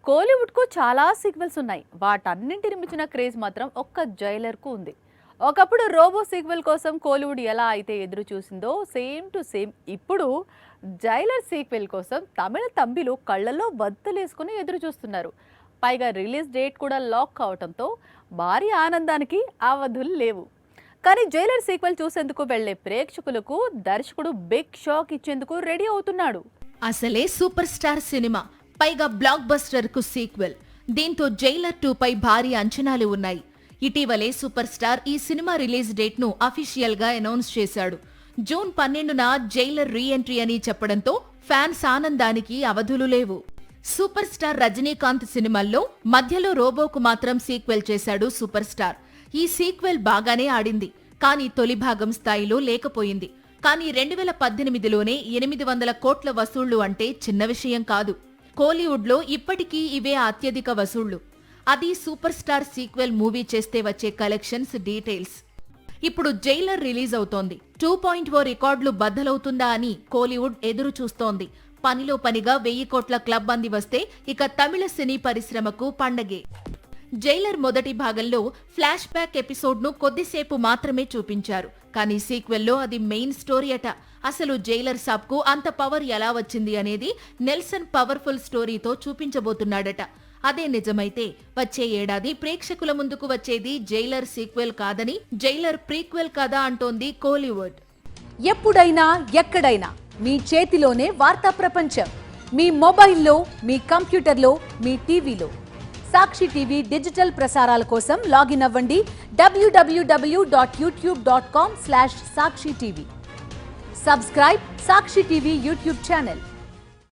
కోలీవుడ్‌కు చాలా సీక్వెల్స్ ఉన్నాయి. వాటన్నింటిని మించిన క్రేజ్ మాత్రం ఒక్క జైలర్‌కు ఉంది. ఒకప్పుడు రోబో సీక్వెల్ కోసం కోలీవుడ్ ఎలా అయితే ఎదురు చూసిందో సేమ్ టు సేమ్ ఇప్పుడు జైలర్ సీక్వెల్ కోసం తమిళ తంబిలు కళ్ళల్లో బద్దలేసుకుని ఎదురు చూస్తున్నారు. పైగా రిలీజ్ డేట్ కూడా లాక్ కావడంతో భారీ ఆనందానికి అవధులు లేవు. కానీ జైలర్ సీక్వెల్ చూసేందుకు వెళ్లే ప్రేక్షకులకు దర్శకుడు బిగ్ షాక్ ఇచ్చేందుకు రెడీ అవుతున్నాడు. అసలే సూపర్ స్టార్ సినిమా, పైగా బ్లాక్ బస్టర్ కు సీక్వెల్. దీంతో జైలర్ 2 పై భారీ అంచనాలు ఉన్నాయి. ఇటీవలే సూపర్ స్టార్ ఈ సినిమా రిలీజ్ డేట్ ను అఫీషియల్ గా అనౌన్స్ చేశాడు. జూన్ 12న జైలర్ రీ ఎంట్రీ అని చెప్పడంతో ఫ్యాన్స్ ఆనందానికి అవధులు లేవు. సూపర్ స్టార్ రజనీకాంత్ సినిమాల్లో మధ్యలో రోబోకు మాత్రం సీక్వెల్ చేశాడు సూపర్ స్టార్. ఈ సీక్వెల్ బాగానే ఆడింది, కానీ తొలి భాగం స్థాయిలో లేకపోయింది. కానీ 2018లోనే 800 కోట్ల వసూళ్లు అంటే చిన్న విషయం కాదు. కోలీవుడ్లో ఇప్పటికీ ఇవే అత్యధిక వసూళ్లు. అది సూపర్ స్టార్ సీక్వెల్ మూవీ చేస్తే వచ్చే కలెక్షన్స్ డీటెయిల్స్. ఇప్పుడు జైలర్ రిలీజ్ అవుతోంది. 2.0 రికార్డులు బద్దలవుతుందా అని కోలీవుడ్ ఎదురు చూస్తోంది. పనిలో పనిగా 1000 కోట్ల క్లబ్ అంది వస్తే ఇక తమిళ సినీ పరిశ్రమకు పండగే. జైలర్ మొదటి భాగంలో ఫ్లాష్ బ్యాక్ ఎపిసోడ్ ను కొద్దిసేపు మాత్రమే చూపించారు. కానీ సీక్వెల్లో అది మెయిన్ స్టోరీ అట. అసలు జైలర్ సాబ్ కు అంత పవర్ ఎలా వచ్చింది అనేది నెల్సన్ పవర్ఫుల్ స్టోరీతో చూపించబోతున్నాడట. అదే నిజమైతే వచ్చే ఏడాది ప్రేక్షకుల ముందుకు వచ్చేది జైలర్ సీక్వెల్ కాదని జైలర్ ప్రీక్వెల్ కదా అంటోంది కోలీవుడ్. ఎప్పుడైనా ఎక్కడైనా మీ చేతిలోనే వార్తా ప్రపంచం. మీ మొబైల్లో, మీ కంప్యూటర్లో, మీ టీవీలో. సాక్షి టీవీ డిజిటల్ ప్రసారాల కోసం లాగిన్ అవ్వండి www.youtube.com/సాక్షి టీవీ. సబ్స్క్రైబ్ సాక్షి టీవీ యూట్యూబ్ ఛానల్.